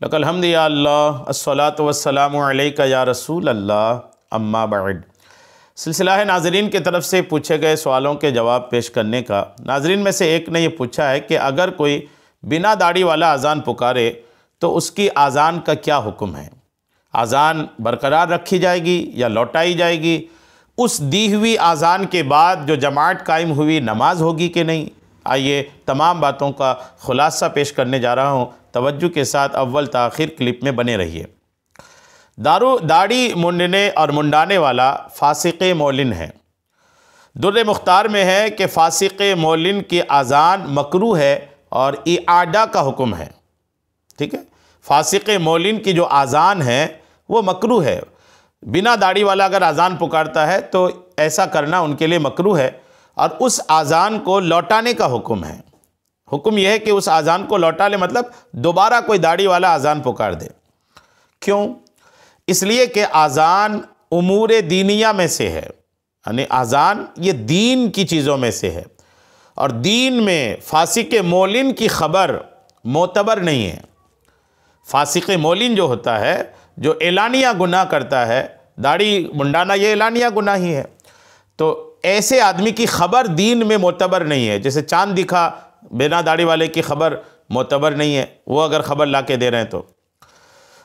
لک الحمد یا اللہ الصلاۃ والسلام علیک یا رسول اللہ اما بعد۔ سلسلہ ہے ناظرین کی طرف سے پوچھے گئے سوالوں کے جواب پیش کرنے کا۔ ناظرین میں سے ایک نے یہ پوچھا ہے کہ اگر کوئی بنا داڑھی والا اذان پکارے تو اس کی اذان کا کیا حکم ہے؟ اذان برقرار رکھی جائے گی یا لوٹائی جائے گی؟ اس دی ہوئی اذان کے بعد جو جماعت قائم ہوئی نماز ہوگی کہ نہیں؟ آئیے تمام باتوں کا خلاصہ پیش کرنے جا رہا ہوں، توجہ کے ساتھ اول تا آخر کلپ میں بنے رہیے۔ داڑھی منڈنے اور منڈانے والا فاسق مولن ہے۔ در مختار میں ہے کہ فاسق مولن کی اذان مکروہ ہے اور اعادہ کا حکم ہے۔ ٹھیک ہے، فاسق مولن کی جو اذان ہے وہ مکروہ ہے۔ بنا داڑھی والا اگر اذان پکارتا ہے تو ایسا کرنا ان کے لیے مکروہ ہے، اور اس اذان کو لوٹانے کا حکم ہے۔ حکم یہ ہے کہ اس اذان کو لوٹا لے، مطلب دوبارہ کوئی داڑھی والا اذان پکار دے۔ کیوں؟ اس لیے کہ اذان امور دینیہ میں سے ہے، یعنی اذان یہ دین کی چیزوں میں سے ہے، اور دین میں فاسق مولن کی خبر معتبر نہیں ہے۔ فاسق مولن جو ہوتا ہے، جو اعلانیہ گناہ کرتا ہے، داڑھی منڈانا یہ اعلانیہ گناہ ہی ہے، تو ایسے آدمی کی خبر دین میں معتبر نہیں ہے۔ جیسے چاند دکھا، بنا داڑھی والے کی خبر معتبر نہیں ہے، وہ اگر خبر لا کے دے رہے ہیں تو۔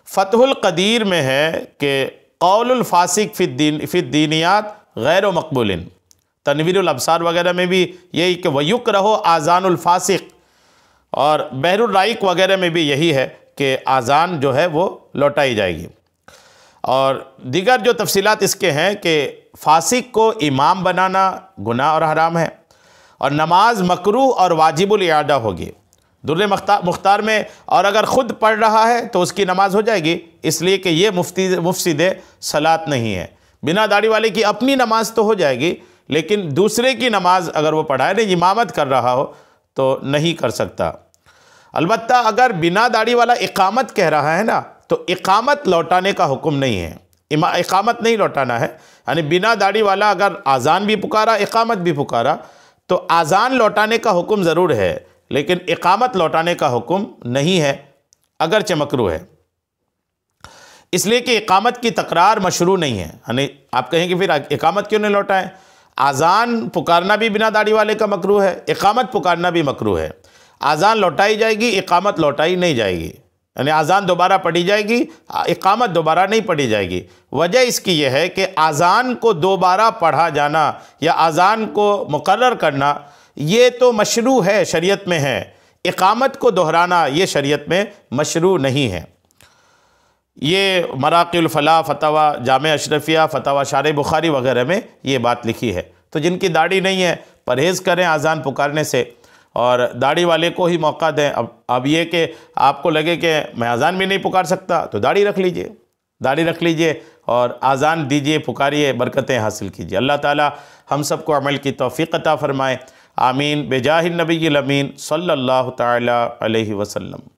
فتح القدیر میں ہے کہ قول الفاسق فی الدینیات غیر مقبول۔ تنویر الابصار وغیرہ میں بھی یہی کہ وَيُكْرَهُ آذان الفاسق، اور بحر الرائق وغیرہ میں بھی یہی ہے کہ اذان جو ہے وہ لوٹائی جائے گی۔ اور دیگر جو تفصیلات اس کے ہیں کہ فاسق کو امام بنانا گناہ اور حرام ہے، اور نماز مکروہ اور واجب الاعادہ ہوگی۔ در مختار میں اور اگر خود پڑھ رہا ہے تو اس کی نماز ہو جائے گی، اس لیے کہ یہ مفسد صلاۃ نہیں ہے۔ بنا داڑھی والے کی اپنی نماز تو ہو جائے گی، لیکن دوسرے کی نماز اگر وہ پڑھائے نہیں، امامت کر رہا ہو تو نہیں کر سکتا۔ البتہ اگر بنا داڑھی والا اقامت کہہ رہا ہے نا، تو اقامت لوٹانے کا حکم نہیں ہے۔ اقامت نہیں لوٹانا ہے، یعنی بنا داڑھی والا اگر اذان بھی پکارا، اقامت بھی پکارا، تو اذان لوٹانے کا حکم ضرور ہے، لیکن اقامت لوٹانے کا حکم نہیں ہے، اگرچہ مکروہ ہے۔ اس لیے کہ اقامت کی تکرار مشروع نہیں ہے۔ یعنی آپ کہیں کہ پھر اقامت کیوں نہیں لوٹائیں؟ اذان پکارنا بھی بنا داڑھی والے کا مکروہ ہے، اقامت پکارنا بھی مکروہ ہے۔ اذان لوٹائی جائے گی، اقامت لوٹائی نہیں جائے گی، یعنی اذان دوبارہ پڑھی جائے گی، اقامت دوبارہ نہیں پڑھی جائے گی۔ وجہ اس کی یہ ہے کہ اذان کو دوبارہ پڑھا جانا یا اذان کو مقرر کرنا یہ تو مشروع ہے، شریعت میں ہے۔ اقامت کو دہرانا یہ شریعت میں مشروع نہیں ہے۔ یہ مراقی الفلاح، فتاوی جامع اشرفیہ، فتاوی شارح بخاری وغیرہ میں یہ بات لکھی ہے۔ تو جن کی داڑھی نہیں ہے پرہیز کریں اذان پکارنے سے، اور داڑھی والے کو ہی موقع دیں۔ اب یہ کہ آپ کو لگے کہ میں اذان بھی نہیں پکار سکتا تو داڑھی رکھ لیجئے، داڑھی رکھ لیجئے اور اذان دیجئے، پکاریے، برکتیں حاصل کیجئے۔ اللہ تعالی ہم سب کو عمل کی توفیق عطا فرمائے، آمین، بجاہ النبی الامین صلی اللہ تعالی علیہ وسلم۔